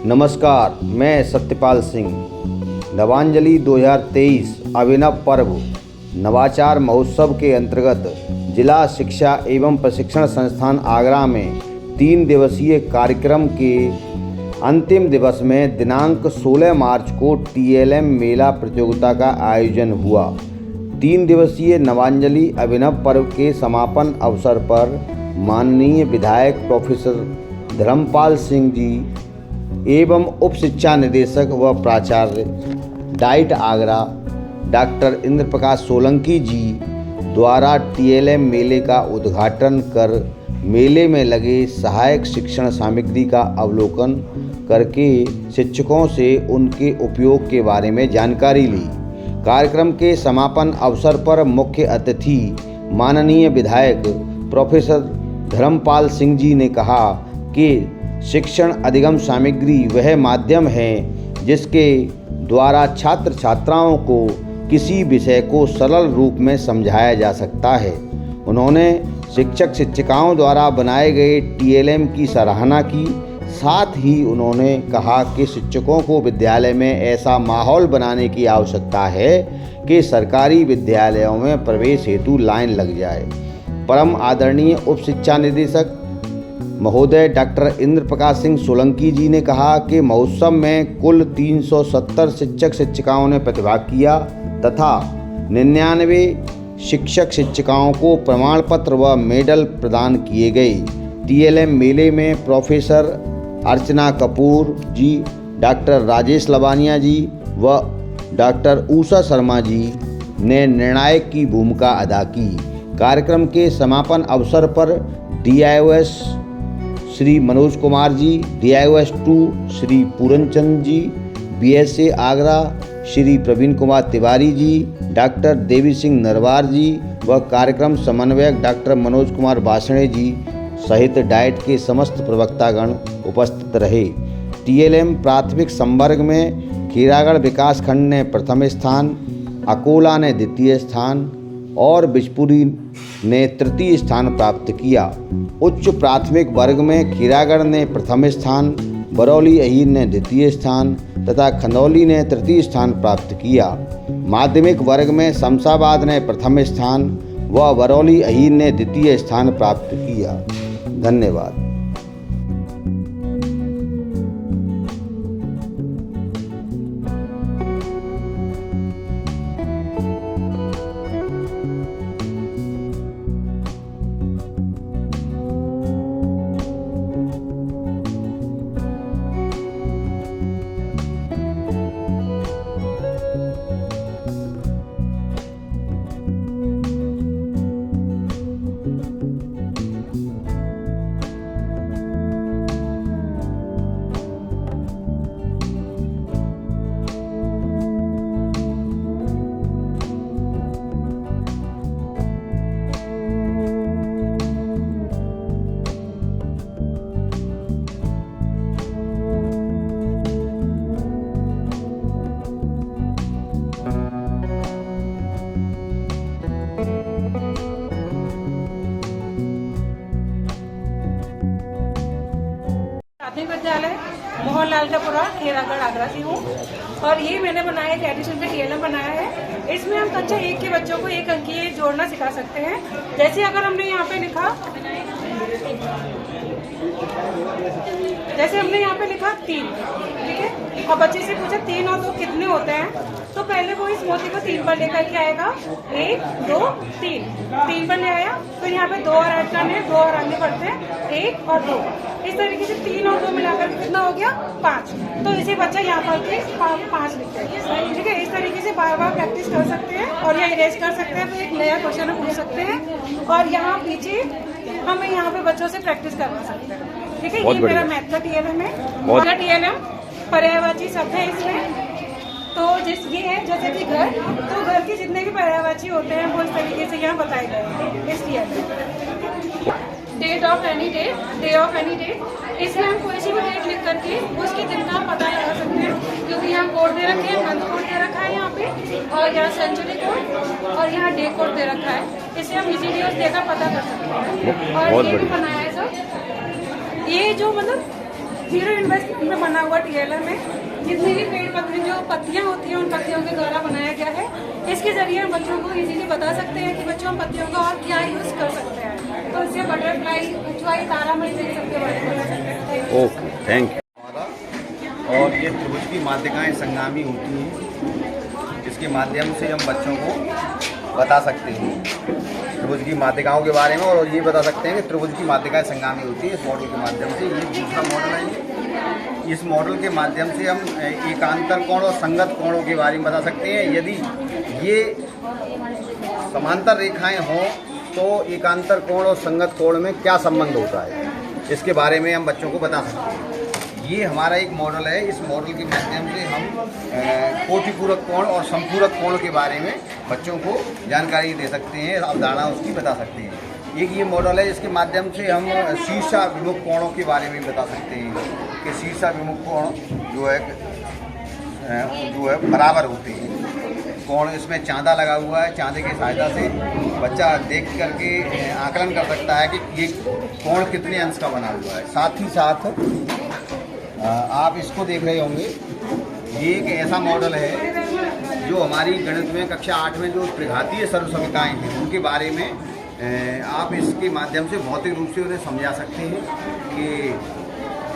नमस्कार, मैं सत्यपाल सिंह। नवांजलि 2023 अभिनव पर्व नवाचार महोत्सव के अंतर्गत जिला शिक्षा एवं प्रशिक्षण संस्थान आगरा में 3 दिवसीय कार्यक्रम के अंतिम दिवस में दिनांक 16 मार्च को TLM मेला प्रतियोगिता का आयोजन हुआ। 3 दिवसीय नवांजलि अभिनव पर्व के समापन अवसर पर माननीय विधायक प्रोफेसर धर्मपाल सिंह जी एवं उप शिक्षा निदेशक व प्राचार्य डाइट आगरा डॉक्टर इंद्र प्रकाश सोलंकी जी द्वारा TLM मेले का उद्घाटन कर मेले में लगे सहायक शिक्षण सामग्री का अवलोकन करके शिक्षकों से उनके उपयोग के बारे में जानकारी ली। कार्यक्रम के समापन अवसर पर मुख्य अतिथि माननीय विधायक प्रोफेसर धर्मपाल सिंह जी ने कहा कि शिक्षण अधिगम सामग्री वह माध्यम है जिसके द्वारा छात्र छात्राओं को किसी विषय को सरल रूप में समझाया जा सकता है। उन्होंने शिक्षक शिक्षिकाओं द्वारा बनाए गए TLM की सराहना की। साथ ही उन्होंने कहा कि शिक्षकों को विद्यालय में ऐसा माहौल बनाने की आवश्यकता है कि सरकारी विद्यालयों में प्रवेश हेतु लाइन लग जाए। परम आदरणीय उप शिक्षा निदेशक महोदय डॉक्टर इंद्र प्रकाश सिंह सोलंकी जी ने कहा कि महोत्सव में कुल 370 शिक्षक शिक्षिकाओं ने प्रतिभाग किया तथा 99 शिक्षक शिक्षिकाओं को प्रमाण पत्र व मेडल प्रदान किए गए। TLM मेले में प्रोफेसर अर्चना कपूर जी, डॉक्टर राजेश लवानिया जी व डॉक्टर उषा शर्मा जी ने निर्णायक की भूमिका अदा की। कार्यक्रम के समापन अवसर पर DIOS श्री मनोज कुमार जी, DIOS 2 श्री पूरनचंद जी, BSA आगरा श्री प्रवीण कुमार तिवारी जी, डॉक्टर देवी सिंह नरवार जी व कार्यक्रम समन्वयक डॉक्टर मनोज कुमार बासणे जी सहित डाइट के समस्त प्रवक्तागण उपस्थित रहे। TLM प्राथमिक संवर्ग में खीरागढ़ विकासखंड ने प्रथम स्थान, अकोला ने द्वितीय स्थान और बिजपुरी ने तृतीय स्थान प्राप्त किया। उच्च प्राथमिक वर्ग में खीरागढ़ ने प्रथम स्थान, बरौली अहीर ने द्वितीय स्थान तथा खंदौली ने तृतीय स्थान प्राप्त किया। माध्यमिक वर्ग में शमशाबाद ने प्रथम स्थान व बरौली अहीर ने द्वितीय स्थान प्राप्त किया। धन्यवाद। प्राथमिक विद्यालय मोहन लालटापुरा खीरागढ़ आगरा से हूँ और ये मैंने बनाया एक एडिशन पे TLM बनाया है। इसमें हम कक्षा 1 के बच्चों को एक अंकीय जोड़ना सिखा सकते हैं। जैसे अगर हमने यहाँ पे लिखा 3, ठीक है, और बच्चे से पूछा 3 और 2 कितने होते हैं, तो पहले वो इस मोती को 3 पर लेकर के आएगा। 1 2 3 पर ले आया, फिर यहाँ पे 2 और ऐड करने, 2 और आगे बढ़ते हैं, 1 और 2। इस तरीके से 3 और 2 मिलाकर के कितना हो गया 5। तो इसे बच्चा यहाँ पर के 5 लिखते हैं, ठीक है। इस तरीके से बार बार प्रैक्टिस कर सकते हैं और या इरेज कर सकते हैं, तो एक नया क्वेश्चन पूछ सकते हैं और यहाँ पीछे हम यहाँ पे बच्चों से प्रैक्टिस करवा सकते हैं, ठीक है। ये मेरा मैथ का TLM है। TLM पर्यायवाची शब्द है इसमें। तो ये है जैसे कि घर, तो घर के जितने भी पर्यायवाची होते हैं वो इस तरीके से यहाँ बताए गए हैं इस TLM। Date of any date, day of any date, इसमें हम कोई सी भी डेट लिख करके उसके दिन का पता लगा सकते हैं, क्योंकि यहाँ कोड दे रखे हैं, मंथ कोड दे रखा है यहाँ पे, और यहाँ सेंचुरी कोड और यहाँ डे कोड दे रखा है। इससे हम इजीली उस डे का पता कर सकते हैं। और ये भी बनाया है सब, ये जो मतलब जीरो इन्वेस्टमेंट में बना हुआ TLM है। जितनी भी पेड़ पत्ती जो पत्तियां होती हैं उन पत्तियों के द्वारा बनाया गया है। इसके जरिए हम बच्चों को इजीली बता सकते हैं कि बच्चों हम पत्तियों का और क्या यूज कर सकते हैं। तो इससे बटरफ्लाई, पिछवाई, तारामणि इन सबके बारे में बता सकते हैं। Okay, thank you. और ये त्रिभुज की माध्यिकाएँ संगामी होती हैं, इसके माध्यम से हम बच्चों को बता सकते हैं त्रिभुज की माध्यिकाओं के बारे में, और ये बता सकते हैं कि त्रिभुज की माध्यिकाएँ संगामी होती है इस मॉडल के माध्यम से। ये दूसरा मॉडल है। इस मॉडल के माध्यम से हम एकांतर कोण और संगत कोणों के बारे में बता सकते हैं। यदि ये समांतर रेखाएं हों तो एकांतर कोण और संगत कोण में क्या संबंध होता है, इसके बारे में हम बच्चों को बता सकते हैं। ये हमारा एक मॉडल है। इस मॉडल के माध्यम से हम कोटिपूरक कोण और संपूरक कोण के बारे में बच्चों को जानकारी दे सकते हैं, अवधारणा उसकी बता सकते हैं। एक ये मॉडल है, इसके माध्यम से हम शीर्षाभिमुख कोणों के बारे में बता सकते हैं कि शीर्षाभिमुख कोण जो है बराबर होते हैं। कोण इसमें चांदा लगा हुआ है, चांदे की सहायता से बच्चा देख करके आकलन कर सकता है कि ये कोण कितने अंश का बना हुआ है। साथ ही साथ आप इसको देख रहे होंगे, ये एक ऐसा मॉडल है जो हमारी गणित में कक्षा 8 में जो त्रिघातीय सर्वसमीकरणाएँ हैं उनके बारे में आप इसके माध्यम से भौतिक रूप से उन्हें समझा सकते हैं कि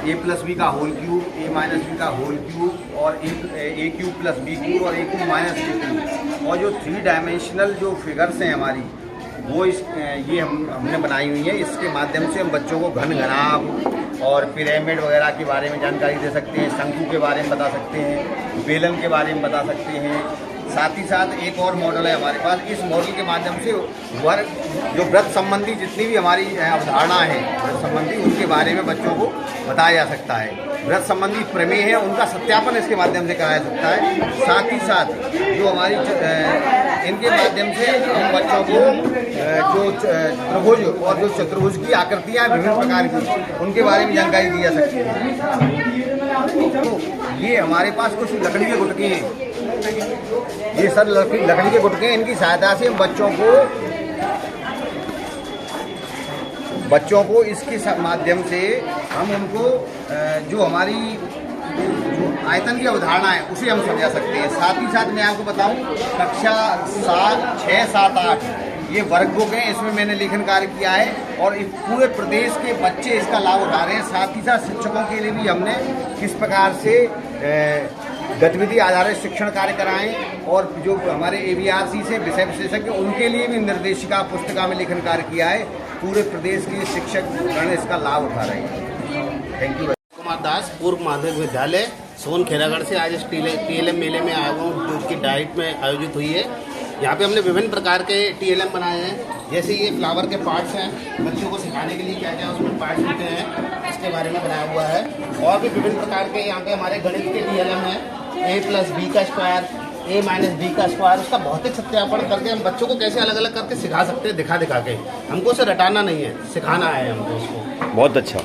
a+b का होल क्यूब, a-b का होल क्यूब और a cube plus b cube और a cube minus b cube, और जो 3 डायमेंशनल जो फिगर्स हैं हमारी वो ये हमने बनाई हुई है। इसके माध्यम से हम बच्चों को घन घनाभ और पिरामिड वगैरह के बारे में जानकारी दे सकते हैं, शंकु के बारे में बता सकते हैं, बेलन के बारे में बता सकते हैं। साथ ही साथ एक और मॉडल है हमारे पास। इस मॉडल के माध्यम से वर्ग जो व्रत संबंधी जितनी भी हमारी अवधारणा है व्रत संबंधी, उनके बारे में बच्चों को बताया जा सकता है। व्रत संबंधी प्रमेय है उनका सत्यापन इसके माध्यम से कराया जा सकता है। साथ ही साथ जो हमारी इनके माध्यम से हम बच्चों को जो त्रिभुज और जो चतुर्भुज की आकृतियाँ विभिन्न प्रकार की उनके बारे में जानकारी दी जा सकती है। तो ये हमारे पास कुछ लकड़ी के गुटके हैं, ये सर लकड़ी के गुटके हैं। इनकी सहायता से बच्चों को इसके माध्यम से हम उनको जो हमारी जो आयतन की अवधारणा है उसे हम समझा सकते हैं। साथ ही साथ मैं आपको बताऊं, कक्षा 6, 7, 8 ये वर्क बुक है, इसमें मैंने लेखन कार्य किया है और इस पूरे प्रदेश के बच्चे इसका लाभ उठा रहे हैं। साथ ही साथ शिक्षकों के लिए भी हमने किस प्रकार से गतिविधि आधारित शिक्षण कार्य कराएं और जो हमारे ABRC से विषय विशेषज्ञ उनके लिए भी निर्देशिका पुस्तिका में लेखन कार्य किया है। पूरे प्रदेश के शिक्षक गण इसका लाभ उठा रहे हैं। Thank you. कुमार दास, पूर्व माध्यमिक विद्यालय सोन खेरागढ़ से आज इस TLM मेले में आया हूँ जो कि डाइट में आयोजित हुई है। यहाँ पे हमने विभिन्न प्रकार के TLM बनाए हैं, जैसे ये फ्लावर के पार्ट्स हैं, बच्चों को सिखाने के लिए क्या क्या उसमें पार्ट्स होते हैं इसके बारे में बनाया हुआ है। और भी विभिन्न प्रकार के यहाँ पे हमारे गणित के TLM हैं, a+b का स्क्वायर, a-b का स्क्वायर, उसका भौतिक सत्यापन करके हम बच्चों को कैसे अलग अलग करके सिखा सकते हैं, दिखा के। हमको उसे रटाना नहीं है, सिखाना है हमको उसको। बहुत अच्छा।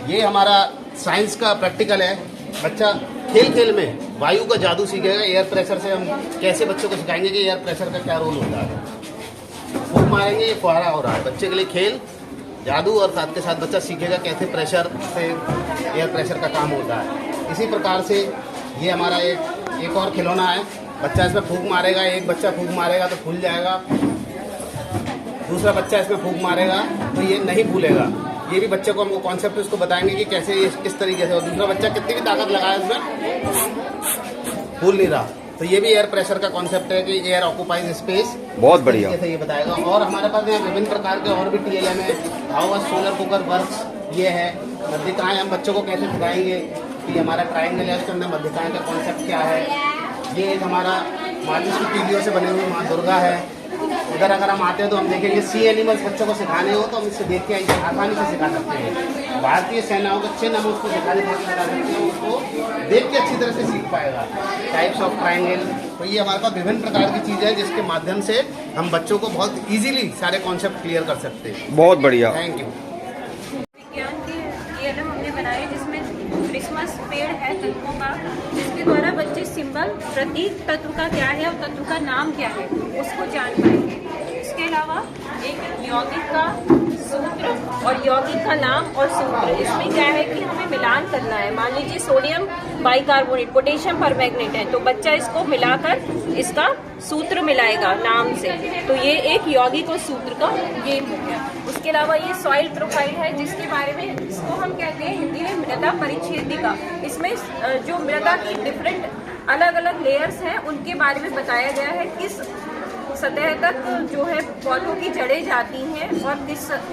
ये हमारा साइंस का प्रैक्टिकल है। बच्चा खेल में वायु का जादू सीखेगा। एयर प्रेशर से हम कैसे बच्चों को सिखाएंगे कि एयर प्रेशर का क्या रोल होता है। फूंक मारेंगे, ये फुहारा हो रहा है, बच्चे के लिए खेल, जादू, और साथ के साथ बच्चा सीखेगा कैसे प्रेशर से एयर प्रेशर का काम होता है। इसी प्रकार से ये हमारा एक और खिलौना है। बच्चा इसमें फूंक मारेगा, एक बच्चा फूंक मारेगा तो फूल जाएगा, दूसरा बच्चा इसमें फूंक मारेगा तो ये नहीं फूलेगा। ये भी बच्चे को हमको कॉन्सेप्ट उसको बताएंगे कि कैसे ये किस तरीके से, और दूसरा बच्चा कितनी भी ताकत लगाए उसमें फूल नहीं रहा। तो ये भी एयर प्रेशर का कॉन्सेप्ट है कि एयर ऑक्यूपाइज स्पेस। बहुत बढ़िया। जैसे ये बताएगा। और हमारे पास यहाँ विभिन्न प्रकार के और भी TLM है। हाउ सोलर कुकर वर्क्स ये है। मध्यिकाएँ हम बच्चों को कैसे सिखाएंगे कि हमारा ट्राइंगल है उसके अंदर मध्यिकाएँ का कॉन्सेप्ट क्या है। ये एक हमारा मालिश की तीलियों से बने हुए माँ दुर्गा है। इधर अगर हम आते हैं तो हम देखेंगे सी एनिमल्स बच्चों को सिखाने हो तो हम इससे देख के आसानी से सिखा सकते हैं। भारतीय सेनाओं के चिन्ह हम उसको सिखाने बता सकते हैं, उसको देख के अच्छी तरह से सीख पाएगा। टाइप्स ऑफ ट्राइंगल, तो ये हमारे पास विभिन्न प्रकार की चीज़ है जिसके माध्यम से हम बच्चों को बहुत ईजिली सारे कॉन्सेप्ट क्लियर कर सकते हैं। बहुत बढ़िया। Thank you. विज्ञान की TLM हमने बनाए जिसमें क्रिसमस पेड़ है तत्वों का, जिसके द्वारा बच्चे सिंबल, प्रतीक, तत्व का क्या है और तत्व का नाम क्या है उसको जान पाएंगे। इसके अलावा एक यौगिक का सूत्र और यौगिक का नाम और सूत्र। इसमें क्या है कि हमें मिलान करना है। मान लीजिए सोडियम बाइकार्बोनेट, पोटेशियम परमैंगनेट है, तो बच्चा इसको मिलाकर इसका सूत्र मिलाएगा नाम से। तो ये एक यौगिक और सूत्र का गेम हो गया। उसके अलावा ये सॉइल प्रोफाइल है, जिसके बारे में इसको हम कहते हैं हिंदी में मृदा परिच्छेदिका। इसमें जो मृदा की डिफरेंट अलग अलग लेयर्स हैं उनके बारे में बताया गया है, किस सतह तक जो है पौधों की जड़ें जाती हैं और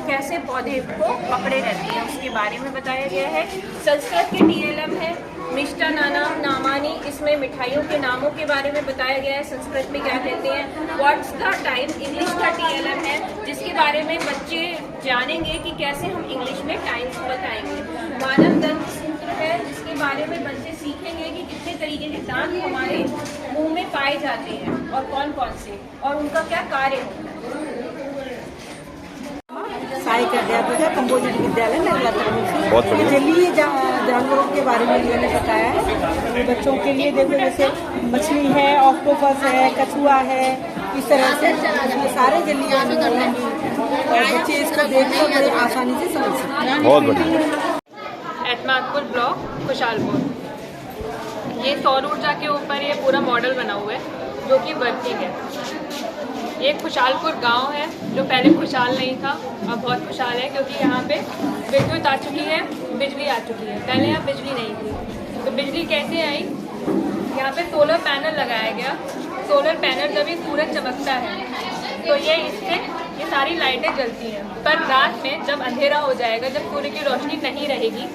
कैसे पौधे को पकड़े रहते हैं उसके बारे में बताया गया है। संस्कृत के TLM है मिष्टान्नानां नामानि, इसमें मिठाइयों के नामों के बारे में बताया गया है, संस्कृत में क्या कहते हैं। व्हाट्स द टाइम इंग्लिश का TLM है, जिसके बारे में बच्चे जानेंगे कि कैसे हम इंग्लिश में टाइम्स बताएंगे। मानव दंत सूत्र है, जिसके बारे में बच्चे सीखेंगे कि कितने तरीके के दांत हमारे मुंह में पाए जाते हैं और कौन कौन से, और उनका क्या कार्य होता है। सहायक अध्यापक है कंपोजिट विद्यालय नगला बहुत बढ़िया। जलीय जानवरों के बारे में मैंने बताया है बच्चों के लिए। देखो जैसे मछली है, ऑक्टोपस है, कछुआ है, इस तरह से इसमें सारे जलीय जानवर हैं और बच्चे इसको देखकर बड़े आसानी से समझ सकते हैं। बहुत बढ़िया। एतमादपुर ब्लॉक खुशहालपुर, ये सौर ऊर्जा के ऊपर ये पूरा मॉडल बना हुआ है जो कि वर्किंग है। ये खुशहालपुर गांव है जो पहले खुशहाल नहीं था, अब बहुत खुशहाल है क्योंकि यहाँ पे विद्युत आ चुकी है, बिजली आ चुकी है। पहले यहाँ बिजली नहीं थी। तो बिजली कैसे आई? यहाँ पे सोलर पैनल लगाया गया। सोलर पैनल जब ये सूरज चमकता है तो ये इससे ये सारी लाइटें जलती हैं। पर रात में जब अंधेरा हो जाएगा, जब सूर्य की रोशनी नहीं रहेगी,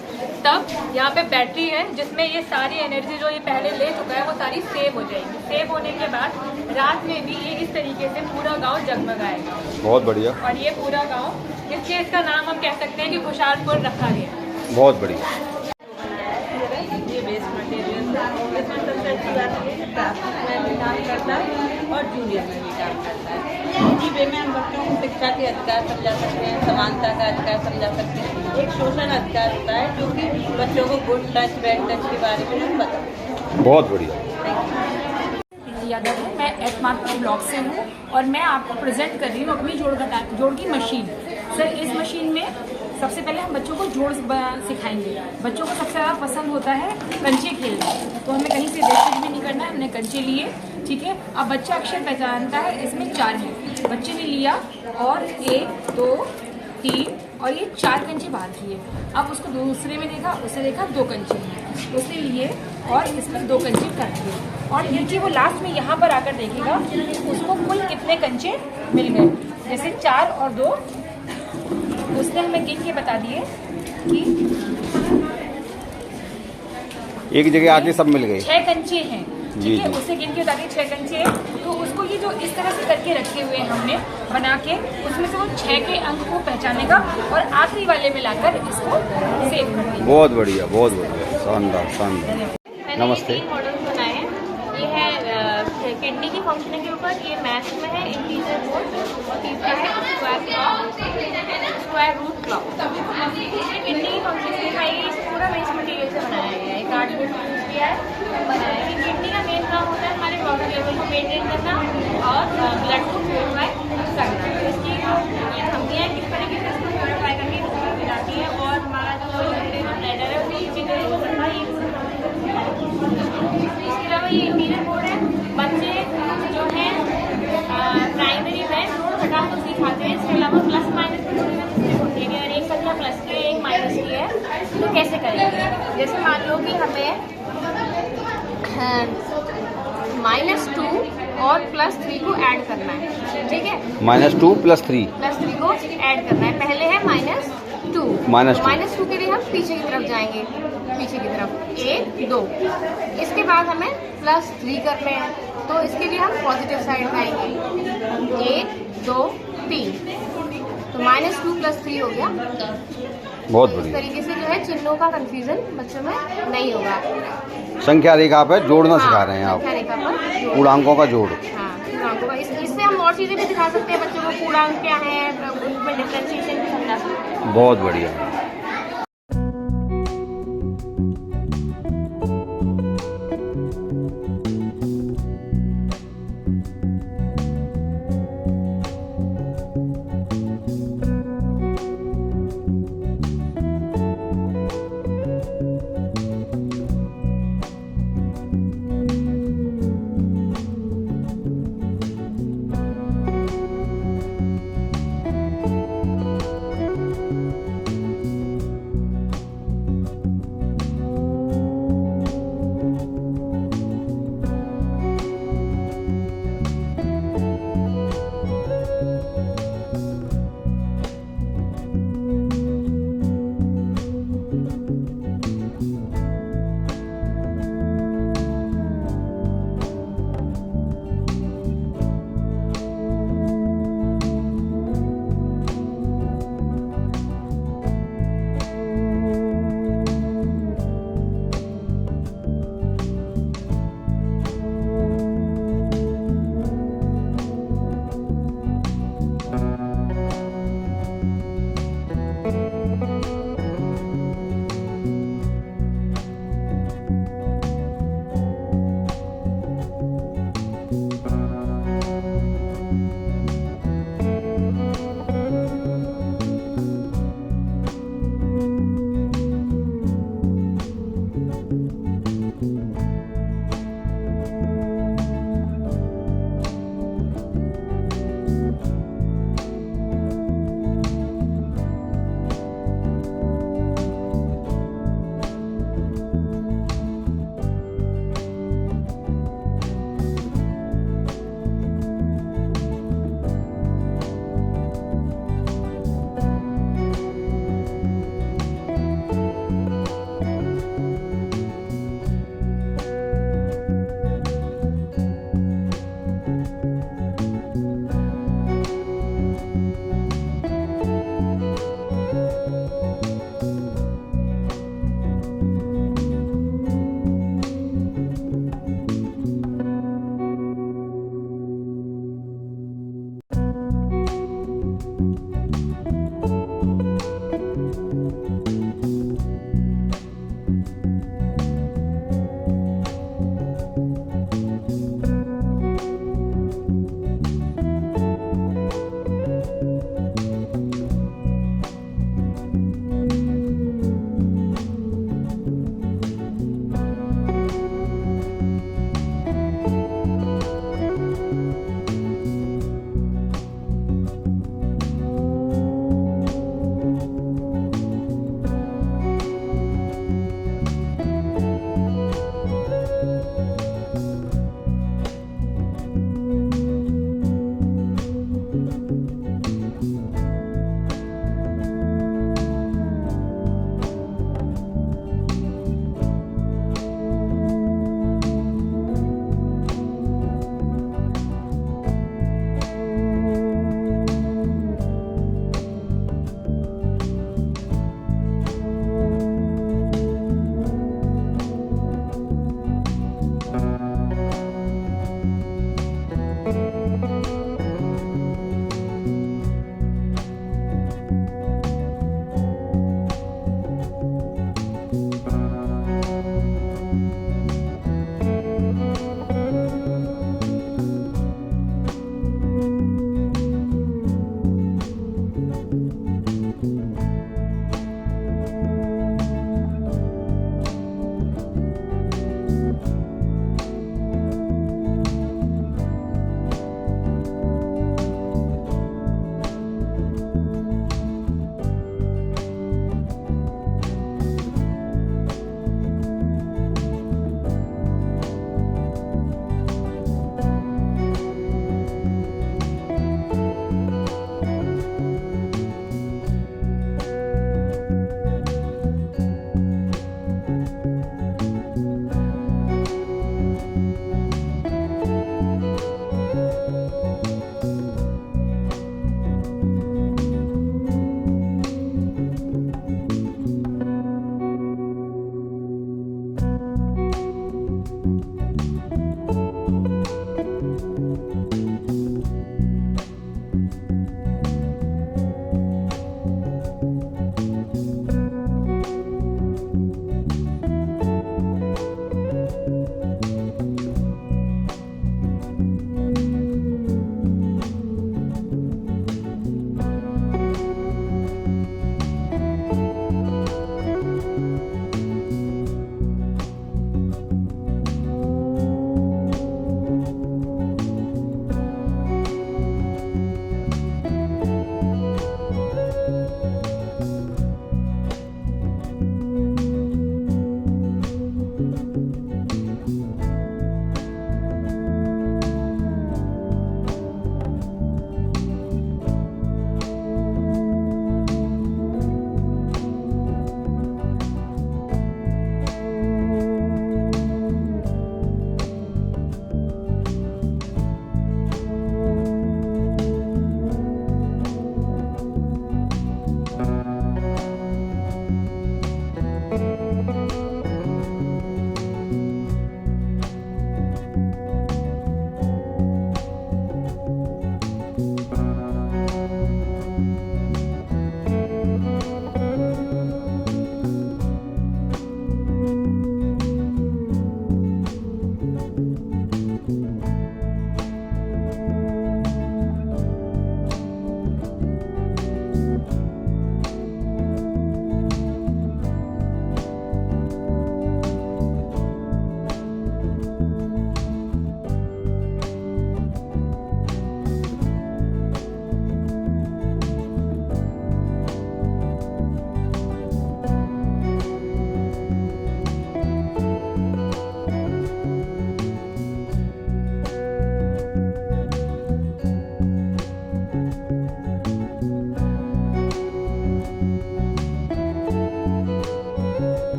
तब यहाँ पे बैटरी है जिसमें ये सारी एनर्जी जो ये पहले ले चुका है वो सारी सेव हो जाएगी। सेव होने के बाद रात में भी ये इस तरीके से पूरा गांव जगमगाएगा। बहुत बढ़िया। और ये पूरा गांव, इसलिए इसका नाम हम कह सकते हैं कि खुशहालपुर रखा गया है। बहुत बढ़िया। ये वेस्ट मटेरियल इसमें सबसे अच्छी बात है कि प्राथमिक में भी काम करता है और जूनियर में भी काम करता है। इसी वे में हम बच्चों को शिक्षा के अधिकार समझा सकते हैं, समानता का अधिकार समझा सकते हैं। एक शोषण अधिकार होता है जो कि बच्चों को गुड टच बैड टच के बारे में हम बताते हैं। बहुत बढ़िया। यादव है, मैं एतमादपुर ब्लॉक से हूँ और मैं आपको प्रेजेंट कर रही हूँ अपनी जोड़ की मशीन। सर इस मशीन में सबसे पहले हम बच्चों को जोड़ सिखाएंगे। बच्चों को सबसे ज़्यादा पसंद होता है कंचे खेलना, तो हमें कहीं से वेस्टेज भी नहीं करना है। हमने कंचे लिए, ठीक है। अब बच्चा अक्षर पहचानता है, इसमें 4 हैं। बच्चे ने लिया और 1 2 3 और ये 4 कंचे बाहर किए। अब उसको दूसरे में देखा, उसने देखा 2 कंचे हैं, उसने लिए और इसमें 2 कंचे कर दिए। और नीचे वो लास्ट में यहाँ पर आकर देखेगा उसको कुल कितने कंचे मिल गए। जैसे 4 और 2 उसने हमें गिन के बता दिए कि एक जगह आके सब मिल गए। 6 कंचे हैं, ठीक है। जी। उसे गिन के बता दिए 6 कंचे हैं। तो उसको ये जो इस तरह से करके रखे हुए हैं हमने बना के, उसमें से वो 6 के अंक को पहचानेगा और आखिरी वाले में लाकर इसको सेव कर देगा। बहुत बढ़िया, बहुत बढ़िया, शानदार शानदार। नमस्ते। मैंने 3 मॉडल्स बनाए हैं। ये है किडनी की फंक्शनिंग के ऊपर, ये मैथ्स में है इंटीजर बोर्ड, और तीसरा है स्क्वायर रूट क्लॉक। किडनी की फंक्शनिंग है, ये पूरा वेस्ट मटेरियल से बनाया गया है। कार्डबोर्ड यूज किया है, बनाया है। किडनी का मेन काम होता है हमारे वाटर लेवल को मेंटेन करना और ब्लड को प्योरीफाई करना। इसकी ये धमकियाँ किस तरीके से इसको प्योरीफाई करके इसको मिलाती है, और हमारा जो ब्लैडर है वो इसी तरीके से करना है। इसके अलावा ये इंटीरियर बोर्ड है। बच्चे जो हैं प्राइमरी में जोड़ घटा तो सिखाते हैं। इसके अलावा प्लस माइनस में थोड़ी मिस्टेक होती है कि अगर एक संख्या प्लस की है, एक माइनस की है, तो कैसे करेंगे। जैसे मान लो कि हमें -2 और +3 को ऐड करना है, ठीक है। -2 + 3 को ऐड करना है। पहले है -2, -2 के लिए हम पीछे की तरफ जाएंगे, पीछे की तरफ 1 2। इसके बाद हमें +3 करने हैं, तो इसके लिए हम पॉजिटिव साइड में आएंगे 1 2 3। तो -2 + 3 हो गया। बहुत इस बढ़िया। तरीके से जो है चिन्हों का कंफ्यूजन बच्चों में नहीं होगा। संख्या रेखा पे जोड़ना सिखा रहे हैं आप, संख्या रेखा पर जोड़। पूर्णांकों का जोड़। हाँ, पूर्णांकों का। इससे हम और चीज़ें भी दिखा सकते हैं बच्चों को, पूर्णांक क्या है, उनमें डिफ्रेंशिएशन भी समझा सकते हैं। बहुत बढ़िया।